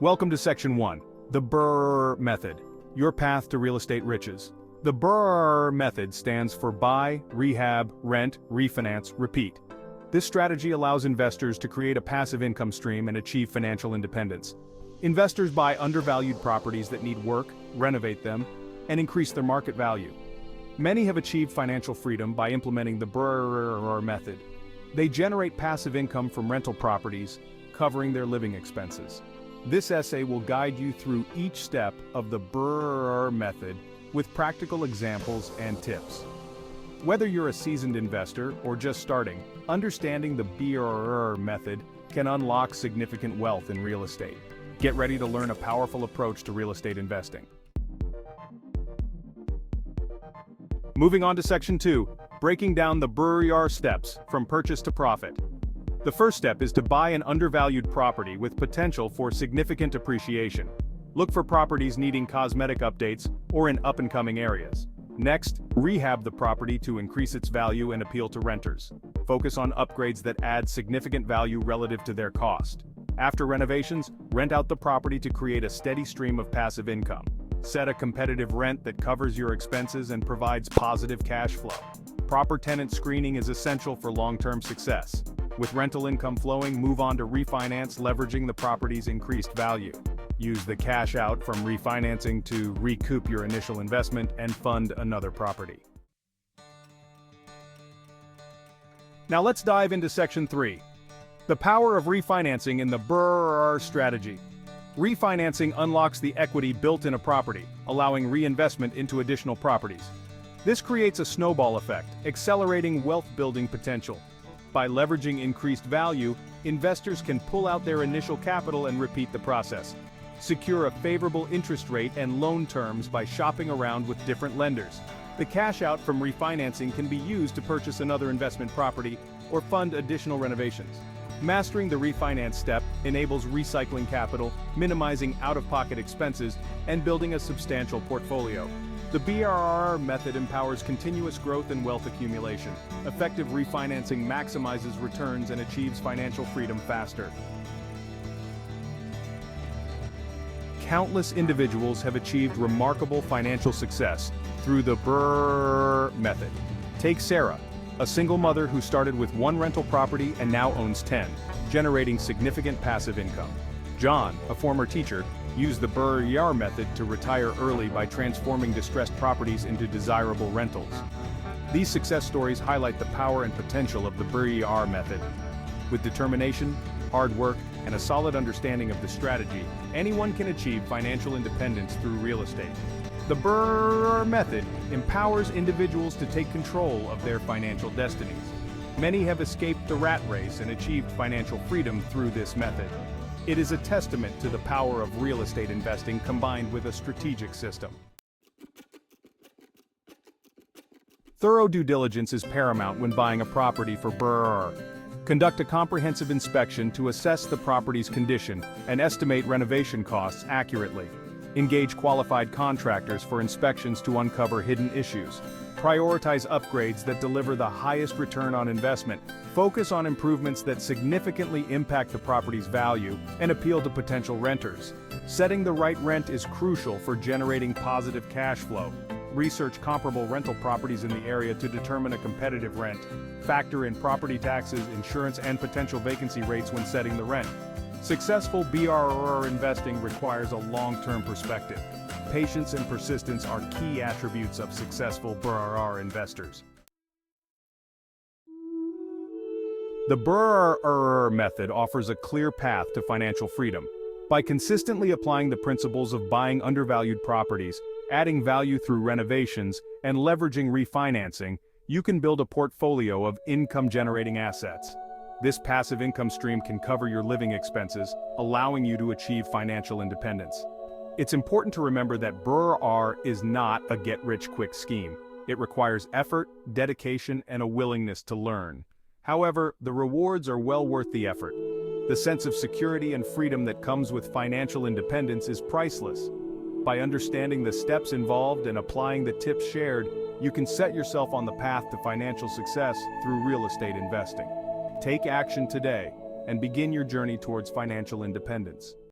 Welcome to Section 1, the BRRR method, your path to real estate riches. The BRRR method stands for buy, rehab, rent, refinance, repeat. This strategy allows investors to create a passive income stream and achieve financial independence. Investors buy undervalued properties that need work, renovate them, and increase their market value. Many have achieved financial freedom by implementing the BRRR method. They generate passive income from rental properties, covering their living expenses. This essay will guide you through each step of the BRRR method with practical examples and tips. Whether you're a seasoned investor or just starting, understanding the BRRR method can unlock significant wealth in real estate. Get ready to learn a powerful approach to real estate investing. Moving on to Section 2, breaking down the BRRR steps from purchase to profit. The first step is to buy an undervalued property with potential for significant appreciation. Look for properties needing cosmetic updates or in up-and-coming areas. Next, rehab the property to increase its value and appeal to renters. Focus on upgrades that add significant value relative to their cost. After renovations, rent out the property to create a steady stream of passive income. Set a competitive rent that covers your expenses and provides positive cash flow. Proper tenant screening is essential for long-term success. With rental income flowing, move on to refinance, leveraging the property's increased value. Use the cash out from refinancing to recoup your initial investment and fund another property. Now let's dive into Section 3. The power of refinancing in the BRRR strategy. Refinancing unlocks the equity built in a property, allowing reinvestment into additional properties. This creates a snowball effect, accelerating wealth-building potential. By leveraging increased value, investors can pull out their initial capital and repeat the process. Secure a favorable interest rate and loan terms by shopping around with different lenders. The cash out from refinancing can be used to purchase another investment property or fund additional renovations. Mastering the refinance step enables recycling capital, minimizing out-of-pocket expenses, and building a substantial portfolio. The BRRR method empowers continuous growth and wealth accumulation. Effective refinancing maximizes returns and achieves financial freedom faster. Countless individuals have achieved remarkable financial success through the BRRR method. Take Sarah, a single mother who started with one rental property and now owns 10, generating significant passive income. John, a former teacher, used the BRRR method to retire early by transforming distressed properties into desirable rentals. These success stories highlight the power and potential of the BRRR method. With determination, hard work, and a solid understanding of the strategy, anyone can achieve financial independence through real estate. The BRRR method empowers individuals to take control of their financial destinies. Many have escaped the rat race and achieved financial freedom through this method. It is a testament to the power of real estate investing combined with a strategic system. Thorough due diligence is paramount when buying a property for BRRR. Conduct a comprehensive inspection to assess the property's condition and estimate renovation costs accurately. Engage qualified contractors for inspections to uncover hidden issues. Prioritize upgrades that deliver the highest return on investment. Focus on improvements that significantly impact the property's value and appeal to potential renters. Setting the right rent is crucial for generating positive cash flow. Research comparable rental properties in the area to determine a competitive rent. Factor in property taxes, insurance, and potential vacancy rates when setting the rent. Successful BRRR investing requires a long-term perspective. Patience and persistence are key attributes of successful BRRR investors. The BRRR method offers a clear path to financial freedom. By consistently applying the principles of buying undervalued properties, adding value through renovations, and leveraging refinancing, you can build a portfolio of income-generating assets. This passive income stream can cover your living expenses, allowing you to achieve financial independence. It's important to remember that BRRR is not a get-rich-quick scheme. It requires effort, dedication, and a willingness to learn. However, the rewards are well worth the effort. The sense of security and freedom that comes with financial independence is priceless. By understanding the steps involved and applying the tips shared, you can set yourself on the path to financial success through real estate investing. Take action today and begin your journey towards financial independence.